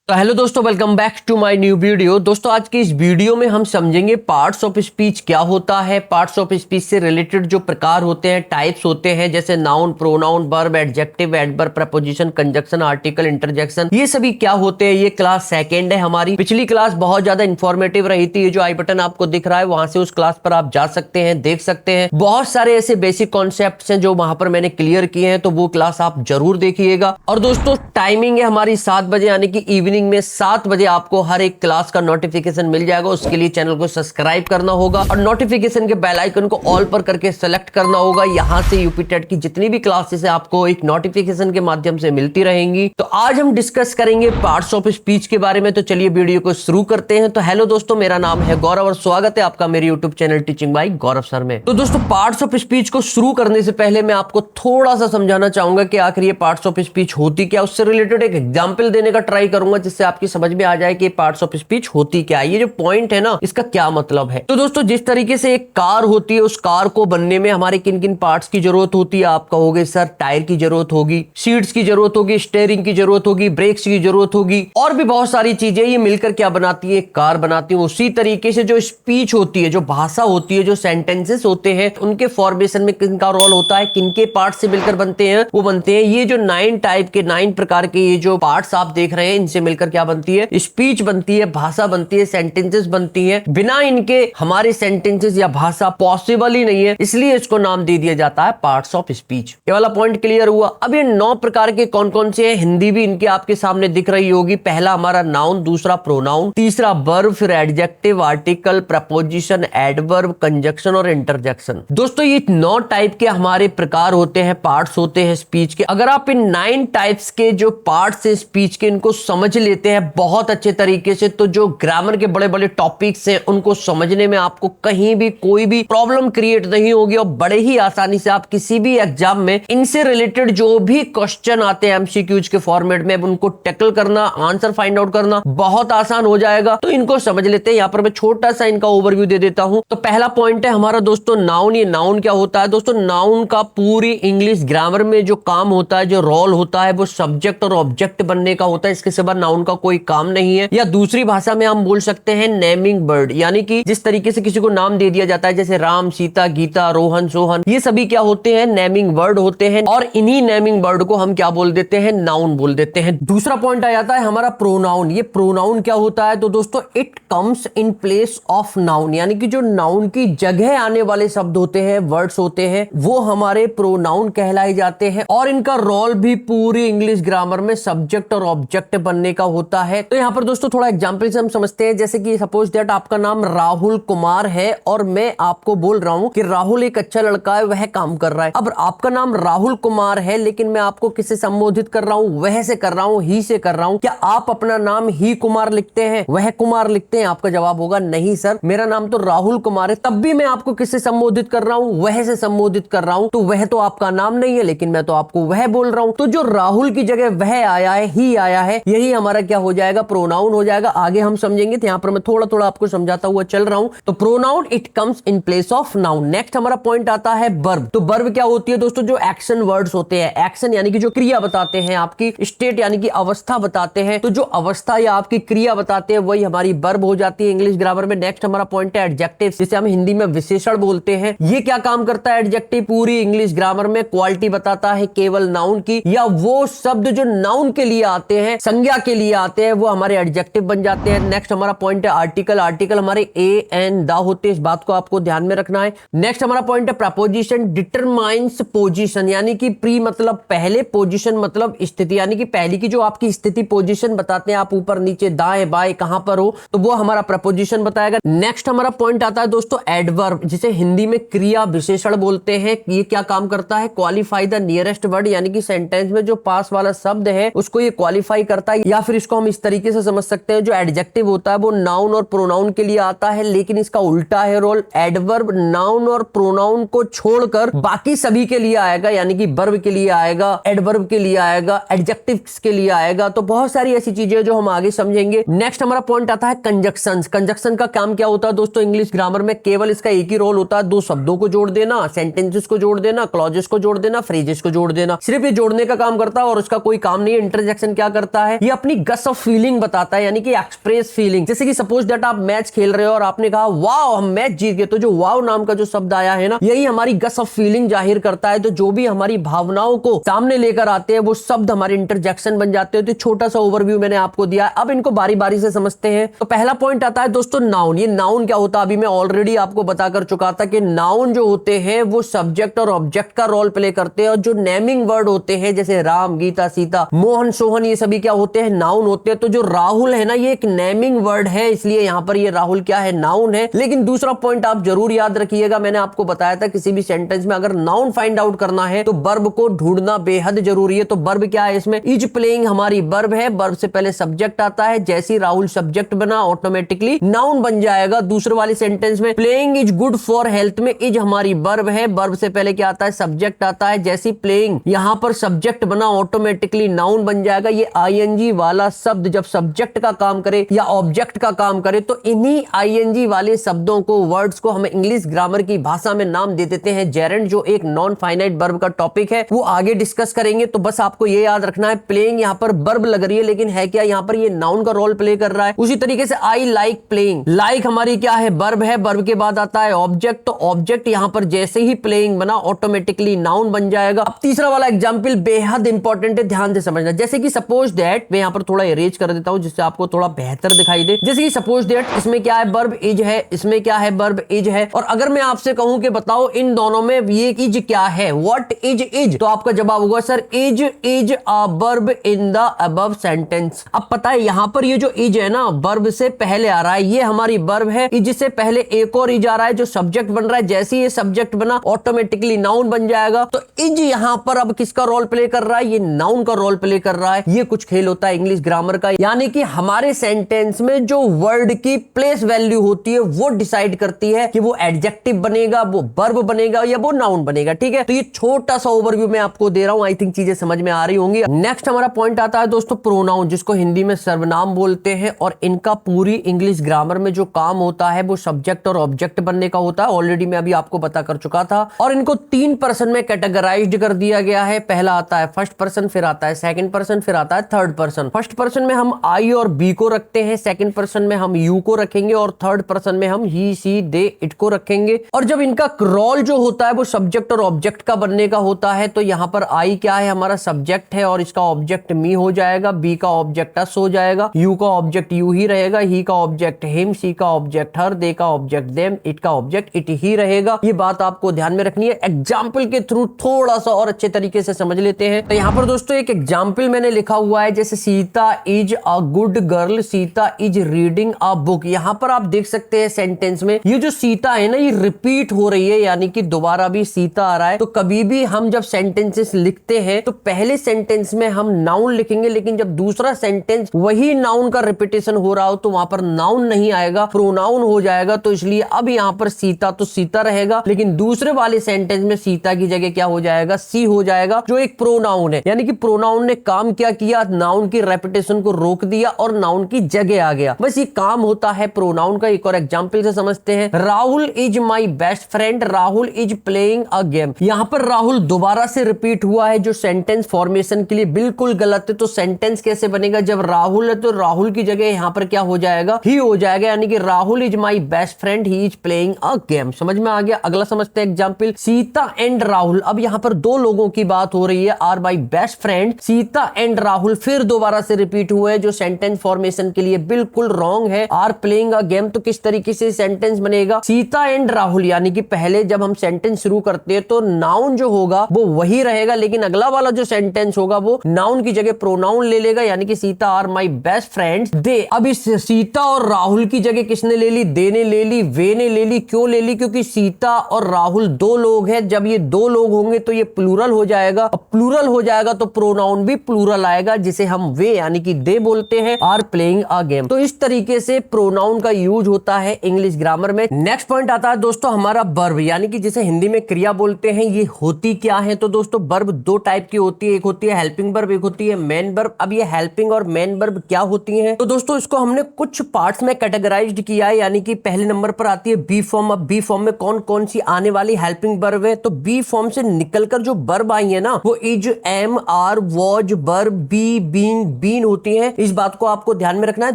तो हेलो दोस्तों, welcome back to my new video. दोस्तों आज की इस वीडियो में हम समझेंगे पार्ट्स ऑफ स्पीच क्या होता है, पार्ट्स ऑफ स्पीच से रिलेटेड जो प्रकार होते हैं, टाइप्स होते हैं, जैसे noun, pronoun, verb, adjective, adverb, preposition, conjunction, article, interjection, ये सभी क्या होते हैं। ये क्लास सेकेंड है हमारी। पिछली क्लास बहुत ज्यादा इंफॉर्मेटिव रही थी। ये जो आई बटन आपको दिख रहा है वहां से उस क्लास पर आप जा सकते हैं, देख सकते हैं। बहुत सारे ऐसे बेसिक कॉन्सेप्ट हैं जो वहां पर मैंने क्लियर किए हैं, तो वो क्लास आप जरूर देखिएगा। और दोस्तों टाइमिंग है हमारी 7 बजे, यानी कि इवनिंग में 7 बजे आपको हर एक क्लास का नोटिफिकेशन मिल जाएगा। उसके लिए चैनल को सब्सक्राइब करना होगा और नोटिफिकेशन के बेल आइकन को ऑल पर करके सेलेक्ट करना होगा। यहां से यूपी टेट की जितनी भी क्लासेस है आपको एक नोटिफिकेशन के माध्यम से मिलती रहेंगी। तो आज हम डिस्कस करेंगे पार्ट्स ऑफ स्पीच के बारे में। तो चलिए वीडियो को शुरू करते हैं। तो हेलो दोस्तों, मेरा नाम है गौरव और स्वागत है आपका मेरे यूट्यूब चैनल टीचिंग बाय गौरव सर में। तो दोस्तों पार्ट्स ऑफ स्पीच को शुरू करने से पहले मैं आपको थोड़ा सा समझाना चाहूंगा कि आखिर ये पार्ट्स ऑफ स्पीच होती क्या। उससे रिलेटेड एक एग्जाम्पल देने का ट्राई करूंगा जिससे आपकी समझ में आ जाए कि पार्ट्स ऑफ स्पीच होती क्या है, ये जो पॉइंट है ना इसका क्या मतलब है। तो दोस्तों जिस तरीके से एक कार होती है, उस कार को बनने में हमारे किन किन पार्ट्स की जरूरत होती है। आप कहोगे सर टायर की जरूरत होगी, सीट्स की जरूरत होगी, स्टीयरिंग की जरूरत होगी, ब्रेक्स की जरूरत होगी और भी बहुत सारी चीजें। ये मिलकर क्या बनाती है, कार बनाती है। उसी तरीके से जो स्पीच होती है, जो भाषा होती है, जो सेंटेंसेस होते हैं, उनके फॉर्मेशन में किनका रोल होता है, किनके पार्ट से मिलकर बनते हैं, वो बनते हैं ये जो 9 टाइप के 9 प्रकार के ये जो पार्ट्स आप देख रहे हैं, इनसे मिलकर क्या बनती है, स्पीच बनती है, भाषा बनती है, सेंटेंसेस बनती है। बिना इनके हमारे सेंटेंसेस या भाषा पॉसिबल ही नहीं है, इसलिए इसको नाम दे दिया जाता है पार्ट्स ऑफ स्पीच। ये वाला पॉइंट क्लियर हुआ। अब ये 9 प्रकार के कौन कौन से हैं, हिंदी भी इनके आपके सामने दिख रही होगी। पहला हमारा नाउन, दूसरा प्रोनाउन, तीसरा वर्ब, फिर adjective, article, preposition, adverb, conjunction और इंटरजेक्शन। दोस्तों ये 9 टाइप के हमारे प्रकार होते हैं, पार्ट्स होते हैं स्पीच के। अगर आप इन 9 टाइप्स के जो पार्ट्स हैं स्पीच के, इनको समझ लेते हैं बहुत अच्छे तरीके से, तो जो ग्रामर के बड़े बड़े टॉपिक्स हैं उनको समझने में आपको कहीं भी कोई भी प्रॉब्लम क्रिएट नहीं होगी और बड़े ही आसानी से आप किसी भी एग्जाम में इनसे रिलेटेड जो भी क्वेश्चन आते हैं एमसीक्यूज के फॉर्मेट में, उनको टैकल करना, आंसर फाइंड आउट करना बहुत आसान हो जाएगा। तो इनको समझ लेते हैं। यहाँ पर मैं छोटा सा इनका ओवरव्यू दे देता हूं। तो पहला पॉइंट है हमारा दोस्तों नाउन। ये नाउन क्या होता है दोस्तों, नाउन का पूरी इंग्लिश ग्रामर में जो काम होता है, जो रोल होता है, वो सब्जेक्ट और ऑब्जेक्ट बनने का होता है। इसके सिवा नाउन का कोई काम नहीं है। या दूसरी भाषा में हम बोल सकते हैं नेमिंग वर्ड, यानी कि जिस तरीके से किसी को नाम दे दिया जाता है, जैसे राम, सीता, गीता, रोहन, सोहन, ये सभी क्या होते हैं, नेमिंग वर्ड होते हैं। और इन्हीं नेमिंग वर्ड को हम क्या बोल देते हैं, नाउन बोल देते हैं। दूसरा पॉइंट आ जाता है हमारा प्रोनाउन। ये प्रोनाउन क्या होता है तो दोस्तों it comes in place of noun, यानी कि जो नाउन की जगह आने वाले शब्द होते हैं, वर्ड्स होते हैं, वो हमारे प्रोनाउन कहलाए जाते हैं। और इनका रोल भी पूरी इंग्लिश ग्रामर में सब्जेक्ट और ऑब्जेक्ट बनने का होता है। तो यहाँ पर दोस्तों थोड़ा एग्जाम्पल से हम समझते हैं। जैसे कि सपोज दैट आपका नाम राहुल कुमार है और मैं आपको बोल रहा हूं कि राहुल एक अच्छा लड़का है, वह काम कर रहा है। अब आपका नाम राहुल कुमार है, लेकिन मैं आपको किससे संबोधित कर रहा हूं, वह से कर रहा हूं, ही से कर रहा हूं। क्या आप अपना नाम ही कुमार लिखते हैं, वह कुमार लिखते हैं? आपका जवाब होगा नहीं सर, मेरा नाम तो राहुल कुमार है। तब भी मैं आपको किससे संबोधित कर रहा हूं, वह से संबोधित कर रहा हूं। तो वह तो आपका नाम नहीं है, लेकिन मैं तो आपको वह बोल रहा हूं। तो जो राहुल की जगह वह आया है, ही आया है, यही हमारा क्या हो जाएगा, प्रोनाउन हो जाएगा। आगे हम समझेंगे। तो यहाँ पर मैं थोड़ा थोड़ा आपको समझाता हुआ चल रहा हूं। तो pronoun it comes in place of noun. Next हमारा पॉइंट आता है वर्ब। तो वर्ब क्या होती है दोस्तों, जो एक्शन वर्ड्स होते हैं। एक्शन यानी कि जो क्रिया बताते हैं, आपकी स्टेट यानी कि अवस्था बताते हैं। तो जो अवस्था या आपकी क्रिया बताते हैं वही हमारी वर्ब हो जाती है इंग्लिश ग्रामर में। नेक्स्ट हमारा पॉइंट है एडजेक्टिव, जिसे हम हिंदी में विशेषण बोलते हैं। ये क्या काम करता है एडजेक्टिव, पूरी इंग्लिश ग्रामर में क्वालिटी बताता है केवल नाउन की, या वो शब्द जो नाउन के लिए आते हैं, संज्ञा के लिए आते हैं, वो हमारे एडजेक्टिव बन जाते हैं। नेक्स्ट हमारा पॉइंट है आर्टिकल। आर्टिकल हमारे ए एन दा होते हैं, इस बात को आपको ध्यान में रखना है। नेक्स्ट हमारा पॉइंट है प्रपोजिशन। डिटरमाइंस पोजीशन, यानी कि प्री मतलब पहले, पोजीशन मतलब स्थिति, यानी कि पहली की जो आपकी स्थिति पोजीशन बताते हैं, आप ऊपर नीचे दाएं बाएं कहां पर हो, तो वो हमारा प्रपोजिशन बताएगा। नेक्स्ट हमारा पॉइंट आता है दोस्तों एडवर्ब, जिसे हिंदी में क्रिया विशेषण बोलते हैं। ये क्या काम करता है, क्वालिफाई द नियरेस्ट वर्ड, यानी कि सेंटेंस में जो पास वाला शब्द है उसको ये क्वालिफाई करता है। या फिर इसको हम इस तरीके से समझ सकते हैं, जो एडजेक्टिव होता है वो नाउन और प्रोनाउन के लिए आता है, लेकिन इसका उल्टा है रोल। एडवर्ब नाउन और प्रोनाउन को छोड़कर बाकी सभी के लिए आएगा, यानी कि वर्ब के लिए आएगा, एडवर्ब के लिए आएगा, एडजेक्टिव्स के लिए आएगा। तो बहुत सारी ऐसी चीजें जो हम आगे समझेंगे। नेक्स्ट हमारा पॉइंट आता है कंजक्शन। कंजक्शन का काम क्या होता है दोस्तों इंग्लिश ग्रामर में, केवल इसका एक ही रोल होता है, दो शब्दों को जोड़ देना, सेंटेंसेस को जोड़ देना, क्लॉजेस को जोड़ देना, फ्रेजेस को जोड़ देना। सिर्फ ये जोड़ने का काम करता है और उसका कोई काम नहीं है। इंटरजेक्शन क्या करता है, ये अपनी अपनी गस ऑफ फीलिंग बताता है, यानी कि एक्सप्रेस फीलिंग। जैसे कि सपोज दैट आप मैच खेल रहे हो और आपने कहा वाओ हम मैच जीत गए, तो जो वाओ नाम का जो शब्द आया है ना, यही हमारी गस ऑफ फीलिंग जाहिर करता है। तो जो भी हमारी भावनाओं को सामने लेकर आते हैं वो शब्द हमारे इंटरजेक्शन बन जाते हैं। तो छोटा सा ओवरव्यू मैंने आपको दिया, अब इनको बारी बारी से समझते हैं। तो पहला पॉइंट आता है दोस्तों नाउन। ये नाउन क्या होता है अभी मैं ऑलरेडी आपको बता कर चुका था कि नाउन जो होते हैं वो सब्जेक्ट और ऑब्जेक्ट का रोल प्ले करते हैं, और जो नेमिंग वर्ड होते हैं जैसे राम, गीता, सीता, मोहन, सोहन, ये सभी क्या होते हैं, नाउन होते हैं। तो जो राहुल है ना, ये एक नेमिंग वर्ड है, इसलिए यहां पर ये राहुल क्या है, नाउन है। लेकिन दूसरा पॉइंट आप जरूर याद रखिएगा, मैंने आपको बताया था किसी भी सेंटेंस में अगर नाउन फाइंड आउट करना है तो वर्ब को ढूंढना बेहद जरूरी है। तो वर्ब क्या है इसमें, इज प्लेइंग हमारी वर्ब है, वर्ब से पहले सब्जेक्ट आता है, जैसे राहुल सब्जेक्ट बना ऑटोमेटिकली नाउन बन जाएगा। दूसरे वाले सेंटेंस में playing is good for health में इज हमारी वर्ब है, वर्ब से पहले क्या आता है, सब्जेक्ट आता है, जैसी प्लेइंग यहां पर सब्जेक्ट बना ऑटोमेटिकली नाउन बन जाएगा। ये आईएनजी वाला शब्द जब सब्जेक्ट का काम करे या ऑब्जेक्ट का काम करे तो इन्हीं आईएनजी वाले शब्दों को, वर्ड्स को हम इंग्लिश ग्रामर की भाषा में नाम दे देते हैं जेरेंड, जो एक नॉन फाइनाइट वर्ब का टॉपिक है, वो आगे डिस्कस करेंगे। तो बस आपको ये याद रखना है, प्लेइंग यहां पर वर्ब लग रही है लेकिन है क्या, यहां पर ये नाउन का रोल प्ले कर रहा है। उसी तरीके से आई लाइक प्लेइंग, लाइक हमारी क्या है, वर्ब है, वर्ब के बाद आता है ऑब्जेक्ट, तो ऑब्जेक्ट यहां पर जैसे ही प्लेइंग बना ऑटोमेटिकली नाउन बन जाएगा। अब तीसरा वाला एग्जांपल बेहद इंपॉर्टेंट है, ध्यान से समझना। जैसे कि सपोज दैट, मैं यहां पर थोड़ा इरेज कर देता हूं जिससे आपको थोड़ा बेहतर दिखाई दे। जैसे कि सपोज दैट इसमें क्या है, वर्ब इज है, इसमें क्या है, वर्ब इज है। और अगर मैं आपसे कहूं कि बताओ इन दोनों में ये इज क्या है, व्हाट इज इज, तो आपका जवाब होगा sir is a verb in the above sentence. अब पता है यहां पर ये जो इज है ना, वर्ब से पहले आ रहा है, ये हमारी वर्ब है, इज से पहले एक और इज आ रहा है जो सब्जेक्ट बन रहा है, जैसे ये सब्जेक्ट बना ऑटोमेटिकली नाउन बन जाएगा। तो इज यहां पर अब किसका रोल प्ले कर रहा है, ये नाउन का रोल प्ले कर रहा है। ये कुछ खेल होता है इंग्लिश ग्रामर का, यानी कि हमारे सेंटेंस में जो वर्ड की प्लेस वैल्यू होती है वो डिसाइड करती है कि वो एडजेक्टिव बनेगा, वो वर्ब बनेगा या वो नाउन बनेगा। ठीक है, तो ये छोटा सा ओवरव्यू मैं आपको दे रहा हूं, आई थिंक चीजें समझ में आ रही होंगी। नेक्स्ट हमारा पॉइंट आता है दोस्तों प्रोनाउन, जिसको हिंदी में सर्वनाम बोलते हैं, और इनका पूरी इंग्लिश ग्रामर में जो काम होता है वो सब्जेक्ट और ऑब्जेक्ट बनने का होता है। ऑलरेडी मैं अभी आपको बता कर चुका था, और इनको 3 पर्सन में कैटेगराइज्ड कर दिया गया है। पहला आता है फर्स्ट पर्सन, फिर आता है सेकंड पर्सन, फिर आता है थर्ड पर्सन। फर्स्ट पर्सन में हम आई और बी को रखते हैं, सेकंड पर्सन में हम यू को रखेंगे, और थर्ड पर्सन में हम ही, सी, दे, इट को रखेंगे। और जब इनका रोल जो होता है वो सब्जेक्ट और ऑब्जेक्ट का बनने का होता है, तो यहां पर आई क्या है, हमारा सब्जेक्ट है और इसका ऑब्जेक्ट मी हो जाएगा, बी का ऑब्जेक्ट अस हो जाएगा, यू का ऑब्जेक्ट यू ही रहेगा, ही का ऑब्जेक्ट हिम, सी का ऑब्जेक्ट हर, दे का ऑब्जेक्ट देम, इट का ऑब्जेक्ट इट ही रहेगा। ये बात आपको ध्यान में रखनी है। एग्जाम्पल के थ्रू थोड़ा सा और अच्छे तरीके से समझ लेते हैं। तो यहां पर दोस्तों एक एग्जाम्पल मैंने लिखा हुआ है, जैसे Sita is a good girl, Sita is reading a book. यहां पर आप देख सकते हैं सेंटेंस में ये जो सीता है ना, ये रिपीट हो रही है, यानी कि दोबारा भी सीता आ रहा है। तो कभी भी हम जब सेंटेंसेस लिखते हैं तो पहले सेंटेंस में हम नाउन लिखेंगे, लेकिन जब दूसरा सेंटेंस वही नाउन का रिपीटेशन हो रहा हो तो वहां पर नाउन नहीं आएगा, प्रोनाउन हो जाएगा। तो इसलिए अब यहां पर सीता तो सीता रहेगा, लेकिन दूसरे वाले सेंटेंस में सीता की जगह क्या हो जाएगा, सी हो जाएगा, जो एक प्रोनाउन है। यानी कि प्रोनाउन ने काम क्या किया, नाउन की रेपिटेशन को रोक दिया और नाउन की जगह आ गया। बस ये काम होता है प्रोनाउन का। एक और एग्जांपल से समझते हैं, Rahul is my best friend, Rahul is playing a game. यहां पर राहुल दोबारा से रिपीट हुआ है, जो सेंटेंस फॉर्मेशन के लिए बिल्कुल गलत है। तो सेंटेंस कैसे बनेगा, जब राहुल है तो राहुल की जगह यहां पर क्या हो जाएगा, ही हो जाएगा, यानी कि Rahul is my best friend, he is playing a game. समझ में आ गया। अगला समझते हैं एग्जांपल, सीता एंड राहुल। अब यहां पर दो लोगों की बात हो रही है, are my best friend, Sita and Rahul फिर दोबारा से रिपीट हुए हैं, जो सेंटेंस फॉर्मेशन के लिए बिल्कुल रॉन्ग है। आर प्लेइंग अ गेम, तो किस तरीके से सेंटेंस बनेगा, सीता एंड राहुल, यानी कि पहले जब हम सेंटेंस शुरू करते हैं तो नाउन जो होगा वो वही रहेगा, लेकिन अगला वाला जो सेंटेंस होगा वो नाउन की जगह प्रोनाउन ले लेगा, यानी कि Sita are my best friends they. अब इस सीता और राहुल की जगह किसने ले ली, दे ने ले ली, वे ने ले ली। क्यों ले ली, क्योंकि सीता और राहुल दो लोग हैं। जब ये दो लोग होंगे तो ये प्लूरल हो जाएगा, अब प्लूरल हो जाएगा तो प्रोनाउन भी प्लूरल आएगा, जिसे हम वे यानी कि दे बोलते हैं, आर प्लेइंग अ गेम। तो इस तरीके से प्रोनाउन का यूज होता है इंग्लिश ग्रामर में। नेक्स्ट पॉइंट आता है दोस्तों हमारा वर्ब, यानी कि जिसे हिंदी में क्रिया बोलते हैं। ये होती क्या है, तो दोस्तों वर्ब दो टाइप की होती है, एक होती है हेल्पिंग वर्ब, एक होती है मेन वर्ब। अब ये हेल्पिंग और मेन वर्ब क्या होती हैं, तो दोस्तों इसको हमने कुछ पार्ट्स में कैटेगराइज्ड किया है, यानी कि पहले नंबर पर आती है बी फॉर्म। अब बी फॉर्म में कौन कौन सी आने वाली हेल्पिंग वर्ब है, तो बी फॉर्म से निकलकर जो वर्ब आई है ना, वो is, am, are, was, verb, be, being, been होती हैं, इस बात को आपको ध्यान में रखना है।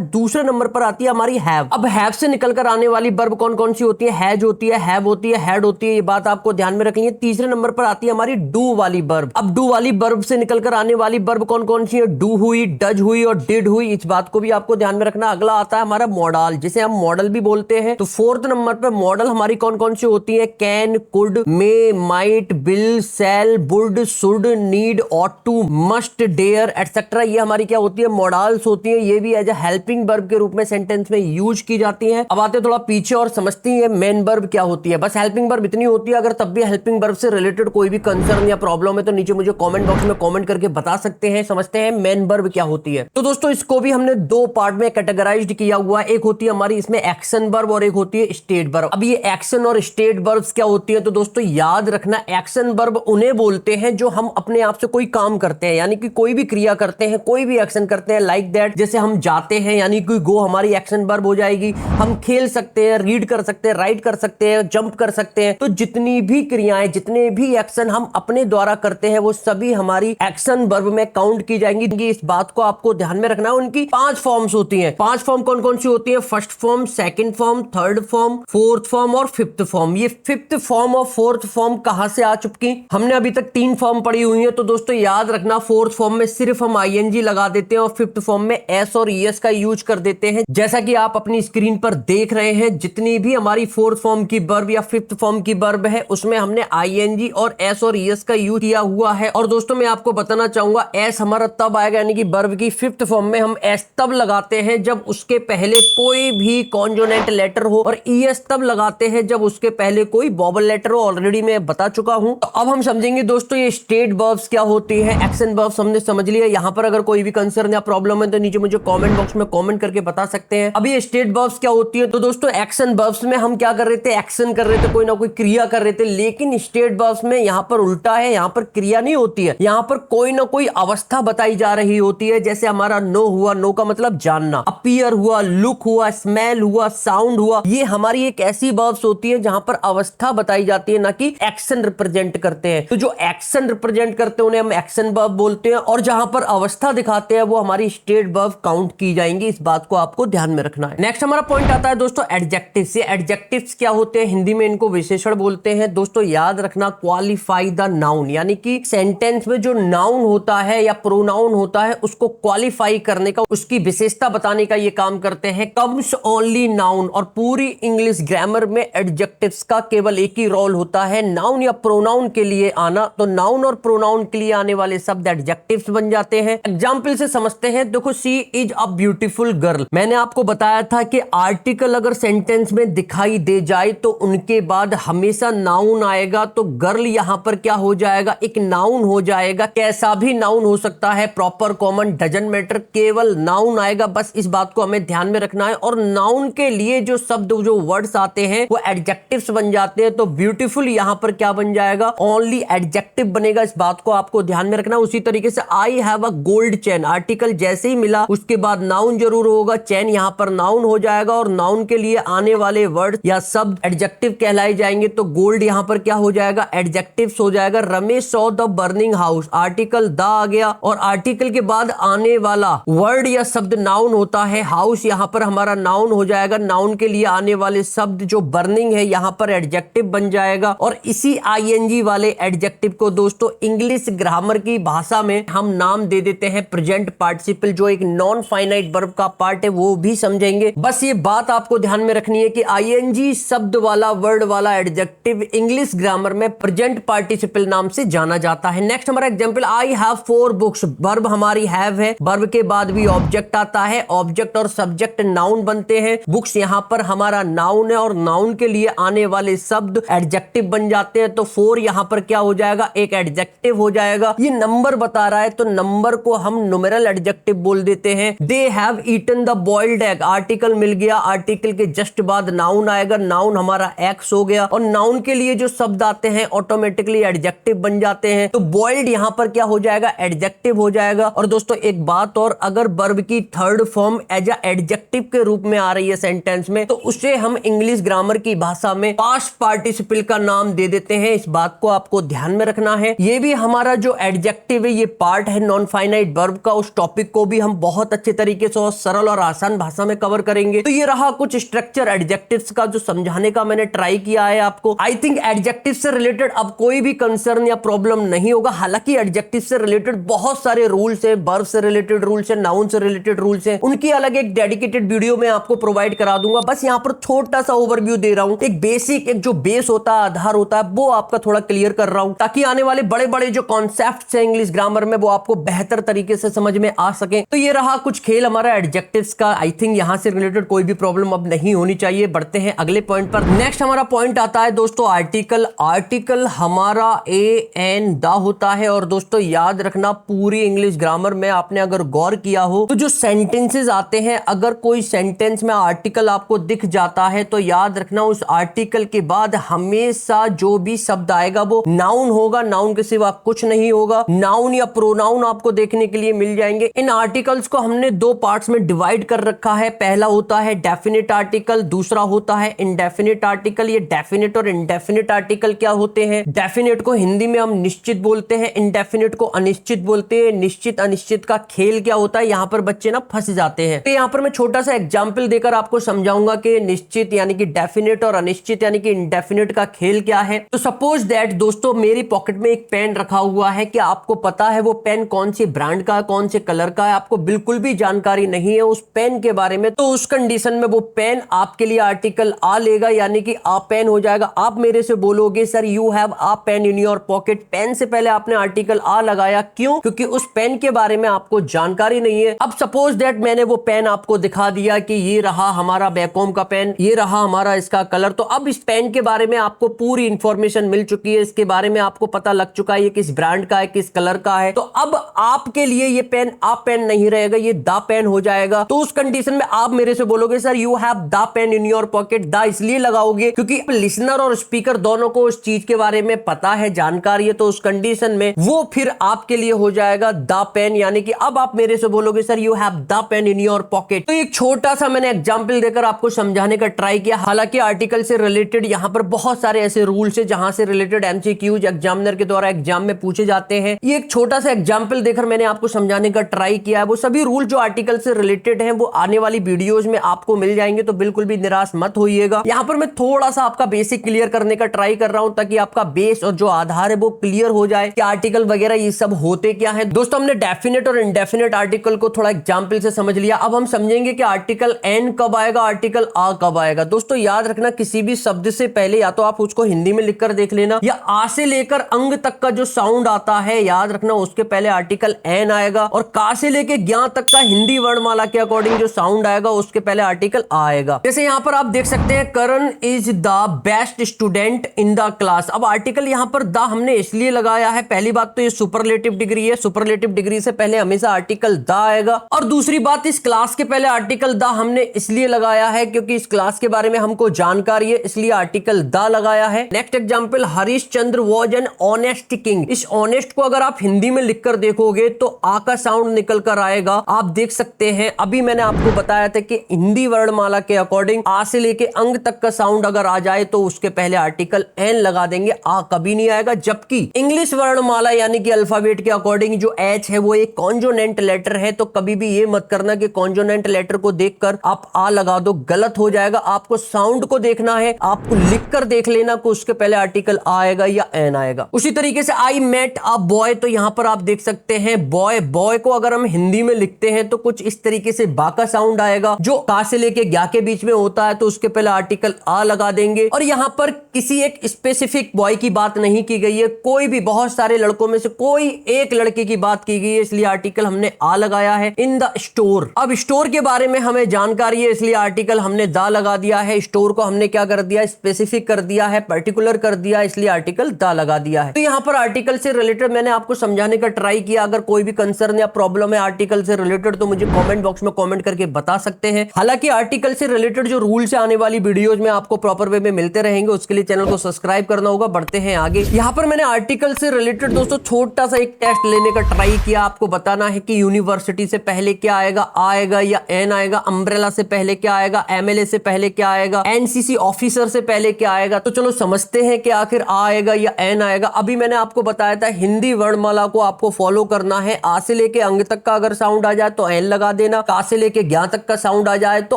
दूसरे नंबर पर आती है हमारी हैव। अब हैव से निकलकर आने वाली वर्ब कौन कौन सी होती है? हैज होती है, हैव होती है, हैड होती है, ये बात आपको ध्यान में रखनी है। तीसरे नंबर पर आती है हमारी डू वाली वर्ब। अब डू वाली वर्ब से निकलकर आने वाली वर्ब कौन कौन सी है? डू हुई, डज हुई और डिड हुई, इस बात को भी आपको ध्यान में रखना। अगला आता है हमारा मॉडल, जिसे हम मॉडल भी बोलते हैं। तो फोर्थ नंबर पर मॉडल हमारी कौन कौन सी होती है? Can, could, may, might, will, shall, would, should, need, ought to, must, dare etcetera, ये हमारी क्या होती है? मॉडल्स होती है। ये भी एज ए हेल्पिंग वर्ब के रूप में सेंटेंस में यूज की जाती है। अब आते हैं थोड़ा पीछे और समझती है मेन वर्ब क्या होती है। बस हेल्पिंग वर्ब इतनी होती है। अगर तब भी हेल्पिंग वर्ब से रिलेटेड कोई भी कंसर्न या प्रॉब्लम है तो नीचे मुझे कमेंट बॉक्स में कमेंट करके बता सकते हैं। समझते हैं मेन वर्ब क्या होती है। तो दोस्तों इसको भी हमने दो पार्ट में कैटेगराइज्ड किया हुआ है। एक होती है हमारी इसमें एक्शन वर्ब और एक होती है स्टेट वर्ब। अब ये एक्शन और स्टेट वर्ब्स क्या होती है? तो दोस्तों याद रखना, एक्शन वर्ब उन्हें बोलते हैं जो हम अपने आप से कोई काम करते हैं, यानी कि कोई भी क्रिया करते हैं, कोई भी एक्शन करते हैं। लाइक दैट, जैसे हम जाते हैं यानी कि गो हमारी एक्शन वर्ब हो जाएगी। हम खेल सकते हैं, रीड कर सकते हैं, राइट कर सकते हैं, जंप कर सकते हैं। तो जितनी भी क्रियाएं, जितने भी एक्शन हम अपने द्वारा करते हैं वो सभी हमारी एक्शन वर्ब में काउंट की जाएंगी। इस बात को आपको ध्यान में रखना है। उनकी 5 फॉर्म्स होती हैं। 5 फॉर्म कौन कौन सी होती है? First form, second form, third form, fourth form और फिफ्थ फॉर्म। ये फिफ्थ फॉर्म और फोर्थ फॉर्म कहां से आ चुकी? हमने अभी तक 3 फॉर्म पढ़ी हुई है। तो दोस्तों याद रखना, फोर्थ फॉर्म में सिर्फ हम आईएनजी लगा देते हैं और फिफ्थ फॉर्म में एस और ईएस का यूज कर देते हैं। जैसा कि आप अपनी स्क्रीन पर देख रहे हैं, जितनी भी हमारी फोर्थ फॉर्म की वर्ब या फिफ्थ फॉर्म की वर्ब है उसमें हमने आईएनजी और एस और ईएस का यूज किया हुआ है। और दोस्तों मैं आपको बताना चाहूंगा, एस हमारा तब आएगा, यानी कि वर्ब की फिफ्थ फॉर्म में हम एस तब लगाते हैं जब उसके पहले कोई भी कॉन्सोनेंट लेटर हो, और ईएस तब लगाते हैं जब उसके पहले कोई वोवेल लेटर हो। ऑलरेडी मैं बता चुका हूं। तो अब हम समझेंगे दोस्तों ये स्टेट वर्ब्स क्या होती है। एक्शन वर्ब्स हमने समझ लिया। यहां पर अगर कोई भी कंसर्न या प्रॉब्लम है तो नीचे मुझे कमेंट बॉक्स में कमेंट करके बता सकते हैं। अब ये स्टेट वर्ब्स क्या होती है? तो दोस्तों एक्शन वर्ब्स में हम क्या कर रहे थे? एक्शन कर रहे थे, कोई ना कोई क्रिया कर रहे थे। लेकिन स्टेट वर्ब्स में यहां पर उल्टा है, यहां पर क्रिया नहीं होती है, यहां पर कोई ना कोई अवस्था बताई जा रही होती है। जैसे हमारा नो हुआ, नो का मतलब जानना, अपीयर हुआ, लुक हुआ, स्मेल हुआ, साउंड हुआ, ये हमारी एक ऐसी वर्ब्स होती है जहां पर अवस्था बताई जाती है, ना कि एक्शन रिप्रेजेंट करते हैं। तो जो एक्शन रिप्रेजेंट करते हैं उन्हें हम एक्शन वर्ब बोलते हैं, और जहां पर अवस्था दिखाते हैं वो हमारी स्टेट वर्ब काउंट की जाएंगी। इस बात को आपको ध्यान में रखना है। नेक्स्ट हमारा पॉइंट आता है दोस्तों एडजेक्टिव्स। ये एडजेक्टिव्स क्या होते हैं? हिंदी में इनको विशेषण बोलते हैं। दोस्तों याद रखना, क्वालिफाई द नाउन, यानी कि सेंटेंस में जो नाउन होता है या प्रोनाउन होता है उसको क्वालिफाई करने का, उसकी विशेषता बताने का ये काम करते हैं कम्स ओनली नाउन। और पूरी इंग्लिश ग्रामर में एडजेक्टिव्स का केवल एक ही रोल होता है, नाउन या प्रोनाउन के लिए आना। तो नाउन और प्रोनाउन के लिए आने वाले शब्द एडजेक्टिव्स बन जाते हैं। एग्जाम्पल से समझते हैं। देखो, she is a beautiful girl. मैंने आपको बताया था कि आर्टिकल अगर सेंटेंस में दिखाई दे जाए तो उनके बाद हमेशा नाउन आएगा। तो गर्ल यहां पर क्या हो जाएगा? एक नाउन हो जाएगा। कैसा भी नाउन हो सकता है, प्रॉपर, कॉमन, डजंट मैटर, केवल नाउन आएगा। बस इस बात को हमें ध्यान में रखना है। और नाउन के लिए जो शब्द, जो वर्ड्स आते हैं वो एडजेक्टिव्स बन जाते हैं। तो ब्यूटीफुल यहां पर क्या बन जाएगा? ओनली एडजेक्टिव बनेगा। इस बात को आपको ध्यान में रखना। उसी तरीके से I have a gold chain, article जैसे ही मिला उसके बाद नाउन जरूर होगा, चेन यहां पर नाउन हो जाएगा, और नाउन के लिए आने वाले वर्ड या शब्द एडजेक्टिव कहलाए जाएंगे। तो गोल्ड यहां पर क्या हो जाएगा? एडजेक्टिव्स हो जाएगा। Ramesh saw the burning house, article the आ गया, और आर्टिकल के बाद आने वाला वर्ड या शब्द नाउन होता है। हाउस यहां पर हमारा नाउन हो जाएगा। नाउन के लिए आने वाले शब्द जो बर्निंग है यहां पर एडजेक्टिव बन जाएगा। और इसी आईएनजी वाले एडजेक्टिव को दोस्तों इंग्लिश ग्रामर की भाषा में हम नाम दे देते हैं प्रेजेंट पार्टिसिपल, जो एक नॉन फाइनाइट वर्ब का पार्ट है, वो भी समझेंगे। बस ये बात आपको ध्यान में रखनी है कि आईएनजी शब्द वाला, वर्ड वाला एडजेक्टिव इंग्लिश ग्रामर में प्रेजेंट पार्टिसिपल नाम से जाना जाता है। नेक्स्ट हमारा example, I have 4 books. Verb हमारी हैव है, वर्ब के बाद भी ऑब्जेक्ट आता है, ऑब्जेक्ट और सब्जेक्ट नाउन बनते हैं। बुक्स यहां पर हमारा नाउन है, और नाउन के लिए आने वाले शब्द एडजेक्टिव बन जाते हैं। तो 4 यहां पर क्या हो जाएगा? एक एडजेक्टिव हो जाएगा। ये नंबर बता रहा है तो नंबर को हम न्यूमेरल एडजेक्टिव बोल देते हैं। They have eaten the boiled egg, article मिल गया, आर्टिकल के जस्ट बाद नाउन आएगा, नाउन हमारा एक्स हो गया, और नाउन के लिए जो शब्द आते हैं ऑटोमेटिकली एडजेक्टिव बन जाते हैं। तो बॉइल्ड यहां पर क्या हो जाएगा? एडजेक्टिव हो जाएगा। और दोस्तों एक बात और, अगर वर्ब की third form as a adjective के रूप में आ रही है सेंटेंस में, तो उसे हम इंग्लिश ग्रामर की भाषा में पास्ट पार्टिसिपल का नाम दे देते हैं। इस बात को आपको ध्यान में रखना है। ये भी हमारा जो एडजेक्टिव है ये पार्ट है नॉन फाइनाइट वर्ब का, उस टॉपिक को भी हम बहुत अच्छे तरीके से और सरल और आसान भाषा में कवर करेंगे। तो ये रहा कुछ स्ट्रक्चर एडजेक्टिव्स का जो समझाने का मैंने ट्राई किया है आपको। आई थिंक एडजेक्टिव से रिलेटेड अब कोई भी कंसर्न या प्रॉब्लम नहीं होगा। हालांकि एडजेक्टिव से रिलेटेड बहुत सारे रूल्स है, वर्ब से रिलेटेड रूल्स है, नाउन से रिलेटेड रूल्स है, उनकी अलग एक डेडिकेटेड वीडियो में आपको प्रोवाइड करा दूंगा। बस यहां पर छोटा सा ओवरव्यू दे रहा हूं, एक बेसिक, एक जो बेस होता है, आधार होता है, वो आपका थोड़ा क्लियर कर रहा हूं, ताकि आने वाले बड़े बड़े जो कॉन्सेप्ट्स हैं इंग्लिश ग्रामर में वो आपको बेहतर तरीके से समझ में आ सके। तो ये रहा कुछ खेल हमारा एडजेक्टिव्स का। आई थिंक यहां से रिलेटेड कोई भी प्रॉब्लम अब नहीं होनी चाहिए। बढ़ते हैं अगले पॉइंट पर। नेक्स्ट हमारा पॉइंट आता है दोस्तों आर्टिकल। आर्टिकल हमारा ए एन द होता है। और दोस्तों याद रखना, पूरी इंग्लिश ग्रामर में आपने अगर गौर किया हो तो जो सेंटेंसेस आते हैं, अगर कोई सेंटेंस में आर्टिकल आपको दिख जाता है तो याद रखना उस आर्टिकल के बाद हमेशा जो भी शब्द आएगा वो नाउन होगा, नाउन के सिवा कुछ नहीं होगा। नाउन या प्रोनाउन आपको देखने के लिए मिल जाएंगे। इन आर्टिकल्स को हमने दो पार्ट्स में डिवाइड कर रखा है। पहला होता है डेफिनेट आर्टिकल, दूसरा होता है इंडेफिनेट आर्टिकल। ये डेफिनेट और इंडेफिनेट आर्टिकल क्या होते हैं? डेफिनेट को हिंदी में हम निश्चित बोलते हैं, इंडेफिनेट को अनिश्चित बोलते हैं। निश्चित अनिश्चित का खेल क्या होता है, यहां पर बच्चे ना फंस जाते हैं। तो यहां पर मैं छोटा सा एग्जांपल देकर आपको समझाऊंगा कि निश्चित यानी कि डेफिनेट और अनिश्चित यानी कि इंडेफिनेट का खेल क्या है। तो सपोज दैट दोस्तों मेरी पॉकेट में एक पेन रखा हुआ है। कि आपको पता है वो पेन कौन सी ब्रांड का है, कौन से कलर का है, आपको बिल्कुल भी जानकारी नहीं है उस पेन के बारे में। तो उस कंडीशन में वो पेन आपके लिए आर्टिकल आ लेगा, यानी कि आ पेन हो जाएगा। आप मेरे से बोलोगे sir you have a pen in your pocket. Pen से पहले आपने आर्टिकल आ लगाया, क्यों? क्योंकि उस पेन के बारे में आपको जानकारी नहीं है। अब सपोज दैट मैंने वो पेन आपको दिखा दिया कि ये रहा हमारा बैकहोम का पेन, ये रहा हमारा इसका कलर। तो अब इस पेन के बारे में आपको पूरी इंफॉर्मेशन मिल चुकी है, इसके बारे में आपको पता लग चुका है ये किस ब्रांड का है, किस कलर का है। तो अब आपके लिए ये पेन आप पेन नहीं रहेगा, ये द पेन हो जाएगा। तो उस कंडीशन में आप मेरे से बोलोगे sir you have the pen in your pocket. The इसलिए लगाओगे क्योंकि लिसनर और स्पीकर दोनों को उस चीज के बारे में पता है, जानकारी है। तो उस कंडीशन में वो फिर आपके लिए हो जाएगा द पेन, यानी कि अब आप मेरे से बोलोगे sir you have the pen in your pocket. तो एक छोटा सा मैंने एग्जांपल देकर आपको समझाने का ट्राई किया। हालांकि आर्टिकल से रिलेटेड यहां पर बहुत सारे ऐसे रूल्स है जहां से रिलेटेड एमसीक्यूज एग्जामिनर के द्वारा एग्जाम में पूछे जाते हैं। ये एक छोटा सा एग्जांपल देकर मैंने आपको समझाने का ट्राई किया है। वो सभी रूल जो आर्टिकल से रिलेटेड हैं वो आने वाली वीडियोस में आपको मिल जाएंगे, तो बिल्कुल भी निराश मत होइएगा। यहां पर मैं थोड़ा सा आपका बेसिक क्लियर करने का ट्राई कर रहा हूं ताकि आपका बेस और जो आधार है वो क्लियर हो जाए कि आर्टिकल वगैरह ये सब होते क्या है। दोस्तों हमने डेफिनेट और इंडेफिनेट आर्टिकल को थोड़ा एग्जांपल से समझ लिया। अब हम समझेंगे कि आर्टिकल एन कब आएगा, आर्टिकल आ कब आएगा। दोस्तों याद रखना, किसी भी शब्द से पहले या तो आप उसको हिंदी में लिखकर देख लेना, या आ से लेकर अंग तक का जो साउंड आता है याद रखना उसके पहले आर्टिकल एन आएगा, और का से लेकर ज्ञा तक का हिंदी वर्णमाला के अकॉर्डिंग जो साउंड आएगा उसके पहले आर्टिकल आएगा। जैसे यहां पर आप देख सकते हैं Karan is the best student in the class. अब आर्टिकल यहां पर द हमने इसलिए लगाया है, पहली बात तो ये सुपरलेटिव डिग्री है, सुपरलेटिव डिग्री से पहले हमेशा आर्टिकल द आएगा। और दूसरी बात, इस क्लास के पहले आर्टिकल द हमने इसलिए लगाया है क्योंकि इस क्लास के बारे में हमको जानकारी है, इसलिए आर्टिकल द लगाया है। Next example, Harishchandra was an honest king. इस ऑनेस्ट को अगर आप हिंदी में लिखकर देखोगे तो आ का साउंड निकल कर आएगा। आप देख सकते हैं अभी मैंने आपको बताया था कि हिंदी वर्णमाला के अकॉर्डिंग आ से लेके अंग तक का साउंड अगर आ जाए तो उसके पहले आर्टिकल एन लगा देंगे, आ कभी नहीं आएगा। जबकि इंग्लिश वर्णमाला यानी कि अल्फाबेट के अकॉर्डिंग जो एच है वो एक कॉन्जोनेंट लेटर है, तो कभी भी ये मत करना कि कॉन्जोनेंट लेटर को देखकर आप आ लगा दो, गलत हो जाएगा। आपको साउंड को देखना है, आपको लिखकर देख लेना कि उसके पहले आर्टिकल आएगा या एन आएगा। उसी तरीके से आई मेट अ बॉय, तो यहां पर आप देख सकते हैं बॉय, बॉय को अगर हम हिंदी में लिखते हैं तो कुछ इस तरीके से बा का साउंड आएगा, जो का से लेके ज्ञा के बीच में होता है, तो उसके पहले आर्टिकल आ लगा देंगे। और यहां पर किसी एक स्पेसिफिक बॉय की बात नहीं की गई है, कोई भी बहुत सारे लड़कों में से कोई एक लड़के की बात की गई है, इसलिए आर्टिकल हमने आ लगाया है। इन द स्टोर, अब स्टोर के बारे में हमें जानकारी है इसलिए आर्टिकल हमने द लगा दिया है। स्टोर को हमने क्या कर दिया, स्पेसिफिक कर दिया है, पर्टिकुलर कर दिया, इसलिए आर्टिकल द लगा दिया है। तो यहां पर आर्टिकल से रिलेटेड मैंने आपको समझाने का ट्राई किया। अगर कोई भी कंसर्न या प्रॉब्लम है आर्टिकल से रिलेटेड तो मुझे कमेंट बॉक्स में कमेंट करके बता सकते हैं। हालांकि आर्टिकल से रिलेटेड जो रूल्स है आने वाली वीडियोज में आपको प्रॉपर वे में मिलते रहेंगे, उसके लिए चैनल को सब्सक्राइब करना होगा। बढ़ते हैं आगे। यहां पर मैंने आर्टिकल से रिलेटेड दोस्तों छोटा सा एक टेस्ट लेने का ट्राई किया। आपको बताना है कि यूनिवर्सिटी से पहले क्या आएगा, आएगा या एन आएगा, अम्ब्रेला से पहले क्या आएगा, एमएलए से पहले क्या आएगा, एनसीसी ऑफिसर से पहले क्या आएगा। तो चलो समझते हैं कि आखिर आएगा या एन आएगा। अभी मैंने आपको बताया था हिंदी वर्णमाला को आपको फॉलो करना है, आ से लेकर लेके अंग तक का अगर साउंड आ जाए तो एन लगा देना, का से लेके ज्ञा तक का साउंड आ जाए तो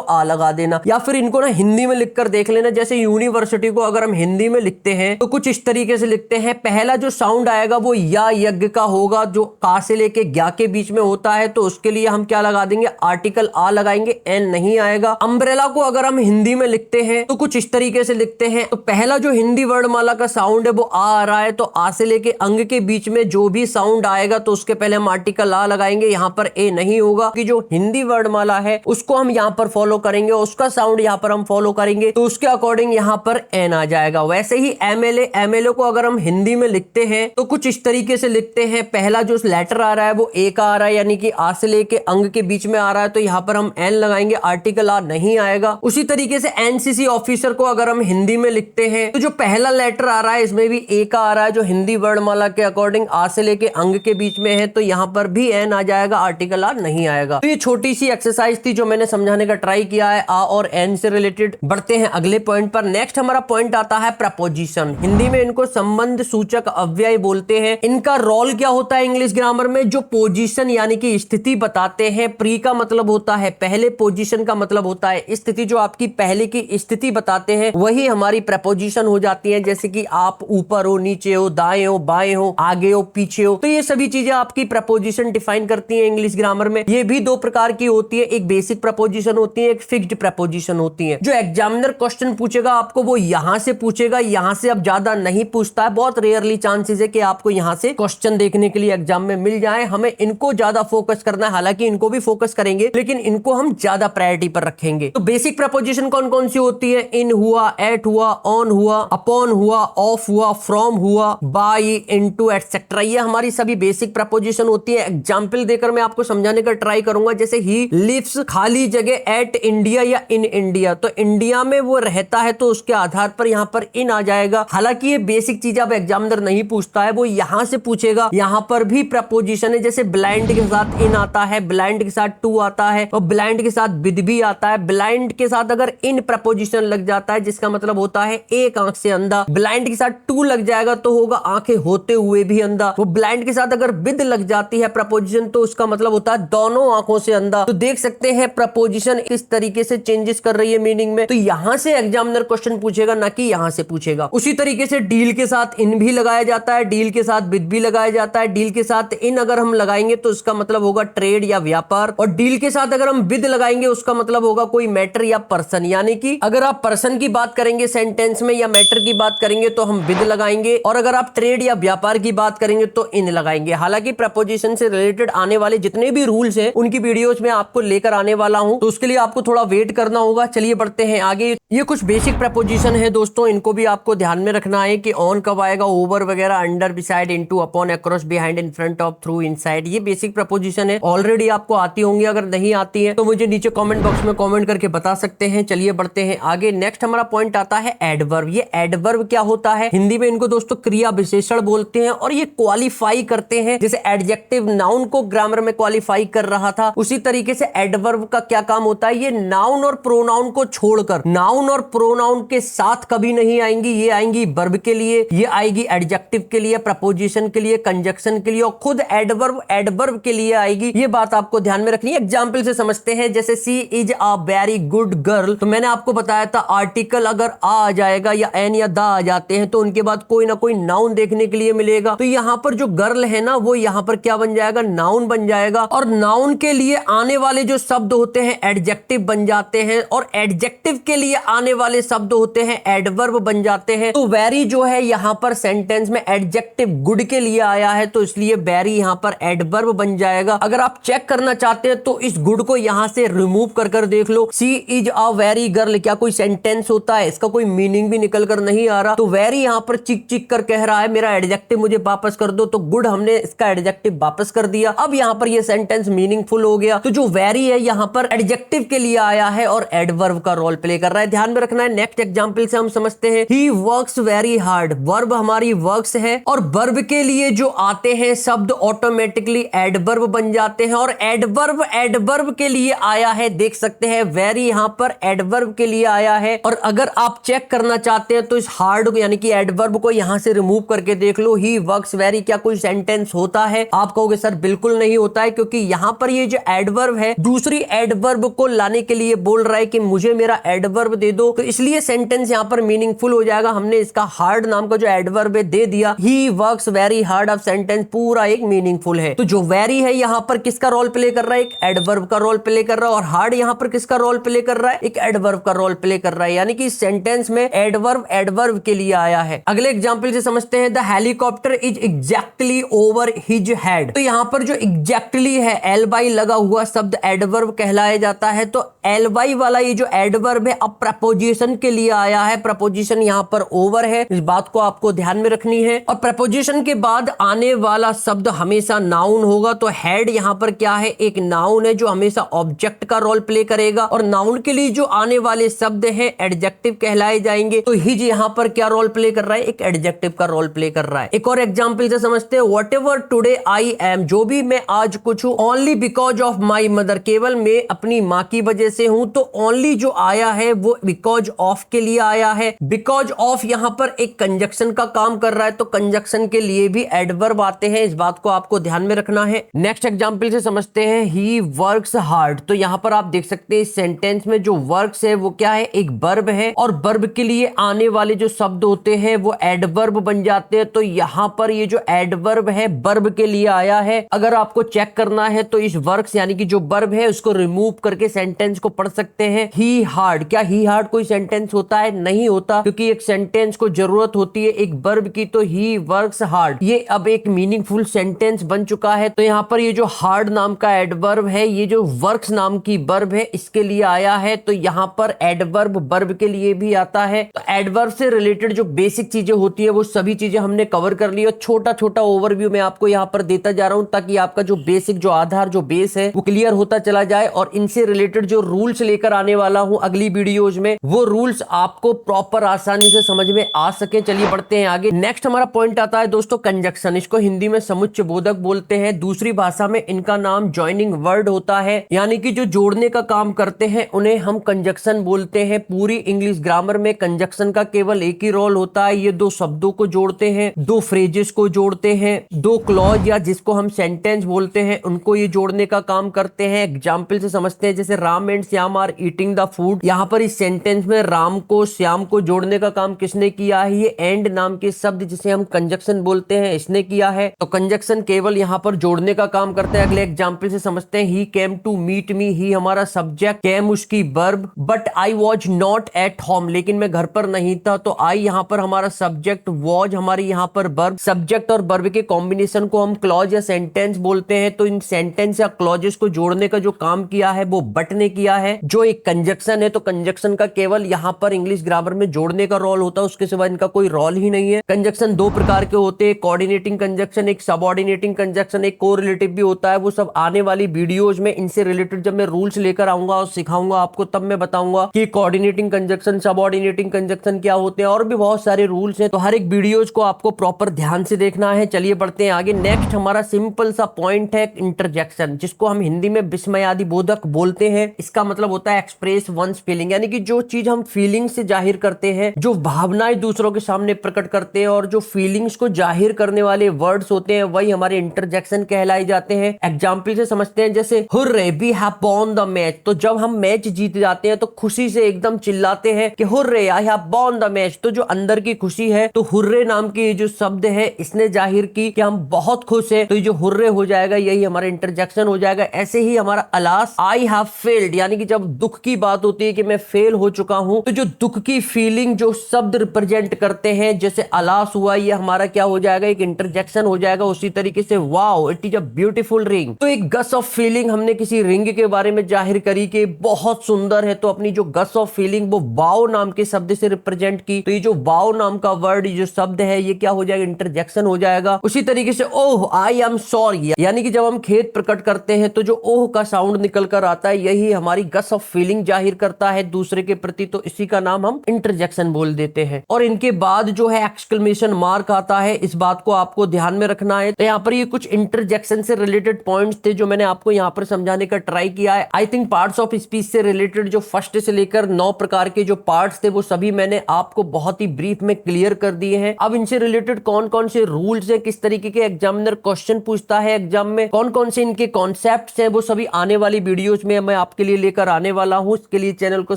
आ लगा देना। या फिर इनको ना हिंदी में लिखकर देख लेना, जैसे यूनिवर्सिटी को अगर हम हिंदी में लिखते हैं तो कुछ इस तरीके से लिखते हैं, पहला जो साउंड आएगा वो या यज्ञ का होगा, जो का से लेके ज्ञा के बीच में होता है, तो उसके लिए हम क्या लगा देंगे, आर्टिकल आ लगाएंगे, एन नहीं आएगा। अम्ब्रेला को अगर हम हिंदी में लिखते हैं तो कुछ इस तरीके से लिखते हैं, तो पहला जो हिंदी वर्णमाला का साउंड है वो आ रहा है, तो आ से लेके अंग के बीच में जो भी साउंड आएगा तो उसके पहले हम आर्टिकल आ लगाएंगे, यहां पर ए नहीं होगा कि जो हिंदी वर्णमाला है उसको हम यहां पर फॉलो करेंगे, उसका साउंड यहां पर हम फॉलो करेंगे, तो उसके अकॉर्डिंग यहां पर एन आ जाएगा। वैसे ही एमएलए, एमएलए को अगर हम हिंदी में लिखते हैं तो कुछ इस तरीके से लिखते हैं, पहला जो लेटर आ रहा है वो ए का आ रहा है, यानी कि आ से लेके अंग के बीच में आ रहा है, तो यहां पर हम एन लगाएंगे, आर्टिकल आ नहीं आएगा। उसी तरीके से एनसीसी ऑफिसर को अगर हम हिंदी में लिखते हैं तो जो पहला लेटर आ रहा है इसमें भी ए का आ रहा है, जो हिंदी वर्णमाला के अकॉर्डिंग आ से लेके अंग के बीच में है, तो यहां पर भी एन आ जाएगा, आर्टिकल आ नहीं आएगा। तो ये छोटी सी एक्सरसाइज थी जो मैंने समझाने का ट्राई किया है आ और एन से रिलेटेड। बढ़ते हैं अगले पॉइंट पर। नेक्स्ट हमारा पॉइंट आता है प्रपोजिशन। हिंदी में इनको संबंध सूचक अव्यय बोलते हैं। इनका रोल क्या होता है इंग्लिश ग्रामर में, जो पोजीशन यानी कि स्थिति बताते हैं। प्री का मतलब होता है पहले, पोजीशन का मतलब होता है स्थिति, जो आपकी पहले की स्थिति बताते हैं वही हमारी प्रपोजिशन हो जाती है। जैसे कि आप ऊपर हो, नीचे हो, दाएं हो, बाएं हो, आगे हो, पीछे हो, तो ये सभी चीजें आपकी प्रपोजिशन डिफाइन करती हैं इंग्लिश ग्रामर में। ये भी दो प्रकार की होती है, एक बेसिक प्रपोजिशन होती है, एक फिक्स्ड प्रपोजिशन होती है। जो एग्जामिनर क्वेश्चन पूछेगा आपको वो यहां से पूछेगा, यहां से अब ज्यादा नहीं पूछता है, बहुत रेयरली चांसेस है कि आपको यहां से क्वेश्चन देखने के लिए एग्जाम में मिल जाए। हमें इनको ज्यादा फोकस करना है, हालांकि इनको भी फोकस करेंगे लेकिन इनको हम ज्यादा प्रायोरिटी पर रखेंगे। तो बेसिक प्रपोजिशन कौन कौन सी होती है, इन हुआ, एट हुआ, ऑन हुआ, अपॉन हुआ, ऑफ हुआ, फ्रॉम हुआ, बाय, इनटू, एटसेट्रा, ये हमारी सभी बेसिक प्रपोजिशन होती है। एग्जाम्पल देकर मैं आपको समझाने का ट्राई करूंगा, जैसे ही लिव्स खाली जगह एट इंडिया या इन इंडिया, तो इंडिया में वो रहता है तो उसके आधार पर यहां पर इन आ जाएगा। हालांकि ये बेसिक चीज अब एग्जामिनर नहीं पूछता है, वो यहां से पूछेगा। यहां पर भी प्रपोजिशन है, जैसे ब्लाइंड के साथ इन आता है, ब्लाइंड के साथ टू आता है, और ब्लाइंड के साथ विद भी आता है। ब्लाइंड के साथ अगर इन प्रपोजिशन लग जाता है जिसका मतलब होता है एक आंख से अंधा, ब्लाइंड के साथ टू लग जाएगा तो होगा आंखें होते हुए भी अंधा। वो ब्लाइंड के साथ अगर विद लग जाती है प्रपोजिशन तो उसका मतलब होता है दोनों आंखों से अंधा। तो देख सकते हैं प्रपोजिशन किस तरीके से चेंजेस कर रही है मीनिंग में। तो यहां से एग्जामिनर क्वेश्चन पूछेगा, ना कि यहां से पूछेगा। उसी तरीके से डील के साथ इन भी लगाया जाता है, डील के साथ विद भी लगाया जाता है। डील के साथ इन अगर हम लगाएंगे तो उसका मतलब होगा ट्रेड या व्यापार, और डील के साथ अगर हम विद लगाएंगे उसका मतलब होगा कोई मैटर या पर्सन। यानी कि अगर आप पर्सन की बात करेंगे सेंटेंस में या मैटर की बात करेंगे तो हम विद लगाएंगे, और अगर आप ट्रेड या व्यापार की बात करेंगे तो इन लगाएंगे। हालांकि प्रपोजिशन से रिलेटेड आने वाले जितने भी रूल्स हैं उनकी वीडियोस में आपको लेकर आने वाला हूं, तो उसके लिए आपको थोड़ा वेट करना होगा। चलिए बढ़ते हैं आगे। ये कुछ बेसिक प्रपोजिशन है दोस्तों, इनको भी आपको ध्यान में रखना है कि ऑन कब आएगा, ओवर वगैरह, under, beside, into, upon, across, behind, in front of, through, inside, ये बेसिक प्रपोजिशन है। ऑलरेडी आपको आती होंगी, अगर नहीं आती है तो मुझे नीचे कमेंट बॉक्स में कमेंट करके बता सकते हैं। चलिए बढ़ते हैं आगे। नेक्स्ट हमारा पॉइंट आता है एडवर्ब। ये एडवर्ब क्या होता है, हिंदी में इनको दोस्तों क्रिया विशेषण बोलते हैं, और ये क्वालिफाई करते हैं। जैसे एडजेक्टिव नाउन को ग्रामर में क्वालिफाई कर रहा था, उसी तरीके से एडवर्ब का क्या काम होता है, ये नाउन और प्रोनाउन को छोड़कर, नाउन और प्रोनाउन के साथ कभी नहीं आएंगी। ये आएंगी वर्ब के लिए, ये आएगी एडजेक्टिव के लिए, प्रपोजिशन के लिए, कंजक्शन के लिए, और खुद एडवर्ब एडवर्ब के लिए आएगी। ये बात आपको ध्यान में रखनी है। एग्जाम्पल से समझते हैं, जैसे she is a very good girl, तो मैंने आपको बताया था आर्टिकल अगर आ जाएगा या एन या दा आ जाते हैं तो उनके बाद कोई ना कोई नाउन देखने के लिए मिलेगा। तो यहां पर जो गर्ल है ना वो यहां पर क्या बन जाएगा, नाउन बन जाएगा। और नाउन के लिए आने वाले जो शब्द होते हैं एडजेक्टिव बन जाते हैं, और एडजेक्टिव के लिए आने वाले शब्द होते हैं एडवर्ब बन जाते हैं। तो वेरी जो है यहां पर सेंटेंस में एडजेक्टिव गुड के लिए आया है, तो इसलिए वेरी यहां पर एडवर्ब बन जाएगा। अगर आप चेक करना चाहते हैं तो इस गुड को यहां से रिमूव कर देख लो। सी इज अ वेरी गर्ल क्या कोई सेंटेंस होता है, इसका कोई मीनिंग भी निकल कर नहीं आ रहा। तो वेरी यहां पर चिक चिक कर कह रहा है मेरा एडजेक्टिव मुझे वापस कर दो, तो गुड हमने इसका एडजेक्टिव वापस कर दिया। अब यहां पर ये सेंटेंस मीनिंगफुल हो गया। तो जो वेरी है यहां पर एडजेक्टिव के लिए आया है और एडवर्ब का रोल प्ले कर रहा है, ध्यान में रखना है। नेक्स्ट एग्जांपल से हम समझते हैं, he works very hard. Verb हमारी वर्क्स है, और वर्ब के लिए जो आते हैं शब्द ऑटोमेटिकली एडवर्ब बन जाते हैं, और एडवर्ब एडवर्ब के लिए आया है। देख सकते हैं वेरी यहां पर एडवर्ब के लिए आया है। और अगर आप चेक करना चाहते हैं तो इस हार्ड यानी कि एडवर्ब को यहां से रिमूव करके देख लो। ही वर्क्स वेरी क्या कोई सेंटेंस होता है, आप कहोगे सर बिल्कुल नहीं होता है, क्योंकि यहां पर ये जो एडवर्ब है दूसरी एडवर्ब को लाने के लिए बोल रहा है कि मुझे मेरा एडवर्ब दे दो, तो इसलिए सेंटेंस यहां पर मीनिंगफुल हो जाएगा। हमने इसका हार्ड नाम का जो एडवर्ब है दे दिया, ही वर्क्स वेरी हार्ड। अब सेंटेंस पूरा एक मीनिंगफुल है। तो जो वेरी है यहां पर किसका रोल प्ले कर रहा है? एक एडवर्ब का रोल प्ले कर रहा है। और हार्ड यहां पर किसका रोल प्ले कर रहा है? एक एडवर्ब का रोल प्ले कर रहा है। यानी कि सेंटेंस में एडवर्ब एडवर्ब के लिए आया है। अगले एग्जांपल से समझते हैं, the helicopter is exactly over his head. तो यहां पर जो एग्जैक्टली है एल वाई लगा हुआ शब्द एडवर्ब कहलाया जाता है। तो एल वाई वाला ये जो एडवर्ब है अब प्रपोजिशन के लिए आया है। प्रपोजिशन यहां पर ओवर है, इस बात को आपको ध्यान में रखनी है। और प्रपोजिशन के बाद आने वाला शब्द हमेशा नाउन होगा। तो हेड यहां पर क्या है? एक नाउन है जो हमेशा ऑब्जेक्ट का रोल प्ले करेगा। और नाउन के लिए जो आने वाले शब्द हैं एडजेक्टिव कहलाए जाएंगे। तो हिज यहां पर क्या रोल प्ले कर रहा है? एक एडजेक्टिव का रोल प्ले कर रहा है। एक और एग्जांपल से समझते हैं, what ever today I am, जो भी मैं आज कुछ हूं, only because of my mother, केवल मैं अपनी मां की वजह से हूं। तो ओनली जो आया है वो बिकॉज ऑफ के लिए आया है। बिकॉज ऑफ यहां पर एक कंजक्शन का काम कर रहा है। तो कंजक्शन के लिए भी एडवर्ब आते हैं, इस बात को आपको ध्यान में रखना है। नेक्स्ट एग्जांपल से समझते हैं, ही वर्क्स हार्ड। तो यहां पर आप देख सकते हैं इस सेंटेंस में जो वर्क्स है वो क्या है? एक वर्ब है। और वर्ब के लिए आने वाले जो शब्द होते हैं वो एडवर्ब बन जाते हैं। तो यहां पर ये जो एडवर्ब है वर्ब के लिए आया है। अगर आपको चेक करना है तो इस वर्क्स यानी कि जो वर्ब है उसको रिमूव करके सेंटेंस को पढ़ सकते हैं। ही हार्ड, क्या ही हार्ड कोई सेंटेंस होता है? नहीं होता, क्योंकि एक सेंटेंस को जरूरत होती है एक वर्ब की। तो ही वर्क्स हार्ड ये अब एक मीनिंगफुल सेंटेंस बन चुका है। तो यहां पर ये जो हार्ड नाम का एडवर्ब है, ये जो वर्क्स नाम की वर्ब है इसके लिए आया है। तो यहां पर एडवर्ब वर्ब के लिए भी आता है। तो एडवर्ब से रिलेटेड जो बेसिक चीजें होती है वो सभी चीजें हमने कवर कर ली। और छोटा छोटा ओवरव्यू मैं आपको यहां पर देता जा रहा हूं ताकि आपका जो बेसिक जो आधार जो बेस है वो क्लियर होता चला जाए। और इनसे रिलेटेड जो रूल्स लेकर आने वाला हूं अगली वीडियोज में, वो रूल्स आपको प्रॉपर आसानी से समझ में आ सके। चलिए बढ़ते हैं आगे। नेक्स्ट हमारा पॉइंट आता है दोस्तों कंजक्शन। इसको हिंदी में समुच्चय बोधक बोलते हैं, दूसरी भाषा में इनका नाम ज्वाइनिंग वर्ड होता है। यानी कि जो जोड़ने का काम करते हैं उन्हें हम कंजक्शन बोलते हैं। पूरी इंग्लिश ग्रामर में कंजक्शन का केवल एक ही रोल होता है, ये दो शब्दों को जोड़ते हैं, दो फ्रेजेस को जोड़ते हैं, दो क्लॉज या जिसको हम सेंटेंस बोलते हैं उनको ये जोड़ने का काम करते हैं। एग्जाम्पल से समझते हैं, जैसे Ram and Shyam are eating the food. यहाँ पर इस सेंटेंस में राम को श्याम को जोड़ने का काम किसने किया है? ये एंड नाम के शब्द जिसे हम कंजक्शन बोलते हैं इसने किया है। तो कंजक्शन केवल यहाँ पर जोड़ने का काम करते हैं। अगले एग्जाम्पल से समझते हैं, ही केम टू मीट मी। ही हमारा सब्जेक्ट, केम उसकी verb, but I was not at home, लेकिन मैं घर पर नहीं था। तो आई यहाँ पर हमारा सब्जेक्ट, वॉज हमारी यहाँ पर वर्ब। सब्जेक्ट और वर्ब के कॉम्बिनेशन को हम क्लॉज या सेंटेंस बोलते हैं। तो इन सेंटेंस या क्लॉजेस को जोड़ने का जो काम किया है वो बट ने किया है, जो एक कंजक्शन है। तो कंजक्शन का केवल यहाँ पर इंग्लिश ग्रामर में जोड़ने का रोल होता है, उसके सिवा इनका कोई रोल ही नहीं है। कंजक्शन दो प्रकार के होते हैं, कोऑर्डिनेटिंग कंजक्शन, एक सबऑर्डिनेटिंग कंजक्शन, एक कोरिलेटिव भी होता है। वो सब आने वाली वीडियोज में इनसे रिलेटेड जब मैं रूल्स लेकर आऊंगा और सिखाऊंगा आपको तब मैं बताऊंगा कि कोऑर्डिनेटिंग कंजक्शन, सबऑर्डिनेटिंग कंजक्शन क्या होते हैं, और भी बहुत सारे रूल्स हैं। तो हर एक वीडियोज को आपको प्रॉपर ध्यान से देखना है। चलिए बढ़ते हैं आगे। नेक्स्ट हमारा सिंपल सा पॉइंट है इंटरजेक्शन, जिसको हम हिंदी में विस्मयादि बोधक बोलते हैं। इसका मतलब होता है एक्सप्रेस वंस फीलिंग, यानी कि जो चीज हम फीलिंग से जाहिर करते हैं, जो भावनाएं दूसरों के सामने प्रकट करते हैं और जो फीलिंग्स को जाहिर करने वाले वर्ड्स होते हैं वही हमारे इंटरजेक्शन कहलाए जाते हैं। एग्जाम्पल से समझते हैं, जैसे hurray we have won the match. तो जब हम मैच जीत जाते हैं तो खुशी से एकदम चिल्लाते हैं कि hurray I have won the match. तो जो अंदर की खुशी है, तो हुर्रे नाम की जो शब्द है इसने जाहिर की कि हम बहुत खुश है। तो ये जो हुर्रे हो जाएगा यही हमारा इंटरजेक्शन हो जाएगा। ऐसे ही हमारा अलास, आई हैव फेल्ड, यानी कि जब दुख की बात होती है कि मैं फेल हो चुका हूं, तो जो दुख की फीलिंग जो शब्द रिप्रेजेंट करते हैं, जैसे अलास हुआ, ये हमारा क्या हो जाएगा? एक इंटरजेक्शन हो जाएगा। उसी तरीके से wow it is a beautiful ring, तो एक गस ऑफ फीलिंग हमने किसी रिंग के बारे में जाहिर करी कि बहुत सुंदर है। तो अपनी जो गस ऑफ फीलिंग वो वाओ नाम के शब्द से रिप्रेजेंट की। तो ये जो वाओ नाम का वर्ड जो शब्द है ये क्या हो जाएगा? इंटरजेक्शन हो जाएगा। उसी तरीके से ओह आई एम सॉरी, यानी कि जब हम खेद प्रकट करते हैं तो जो ओह का साउंड निकल कर आता है यही हमारी गस ऑफ फीलिंग जाहिर करता है दूसरे के प्रति। तो इसी का नाम हम इंटरजेक्शन बोल देते हैं। और इनके बाद जो है एक्सक्लेमेशन मार्क आता है, इस बात को आपको ध्यान में रखना है। तो यहाँ पर ये कुछ इंटरजेक्शन से रिलेटेड पॉइंट्स थे जो मैंने आपको यहाँ पर समझाने का ट्राई किया है। I think parts of speech से रिलेटेड जो फर्स्ट से लेकर 9 प्रकार के जो पार्ट्स थे वो सभी मैंने आपको बहुत ही ब्रीफ में क्लियर कर दिए हैं। अब इनसे रिलेटेड कौन कौन से रूल्स है, किस तरीके के एग्जामिनर क्वेश्चन पूछते पूछता है एग्जाम में, कौन कौन से इनके कॉन्सेप्ट्स हैं, वो सभी आने वाली वीडियोज में मैं आपके लिए लेकर आने वाला हूं। इसके लिए चैनल को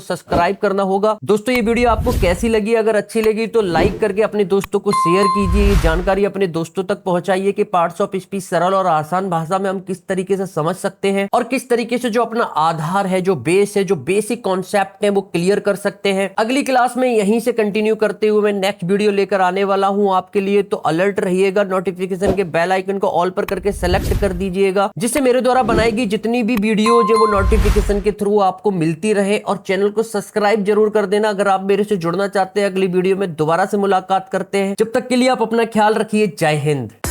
सब्सक्राइब करना होगा। दोस्तों ये वीडियो आपको कैसी लगी? अगर अच्छी लगी तो लाइक करके अपने दोस्तों को शेयर कीजिए, ये जानकारी अपने दोस्तों तक पहुंचाइए कि पार्ट्स ऑफ स्पीच सरल और आसान भाषा में हम किस तरीके से समझ सकते हैं और किस तरीके से जो अपना आधार है, जो बेस है, जो बेसिक कॉन्सेप्ट है वो क्लियर कर सकते हैं। अगली क्लास में यहीं से कंटिन्यू करते हुए मैं नेक्स्ट वीडियो लेकर आने वाला हूं आपके लिए, तो अलर्ट रहिएगा। नोटिफिकेशन के बेल आइकन को ऑल पर करके सेलेक्ट कर दीजिएगा, जिससे मेरे द्वारा बनाई गई जितनी भी वीडियो जो वो नोटिफिकेशन के थ्रू आपको मिलती रहे। और चैनल को सब्सक्राइब जरूर कर देना अगर आप मेरे से जुड़ना चाहते हैं। अगली वीडियो में दोबारा से मुलाकात करते हैं, जब तक के लिए आप अपना ख्याल रखिए। जय हिंद।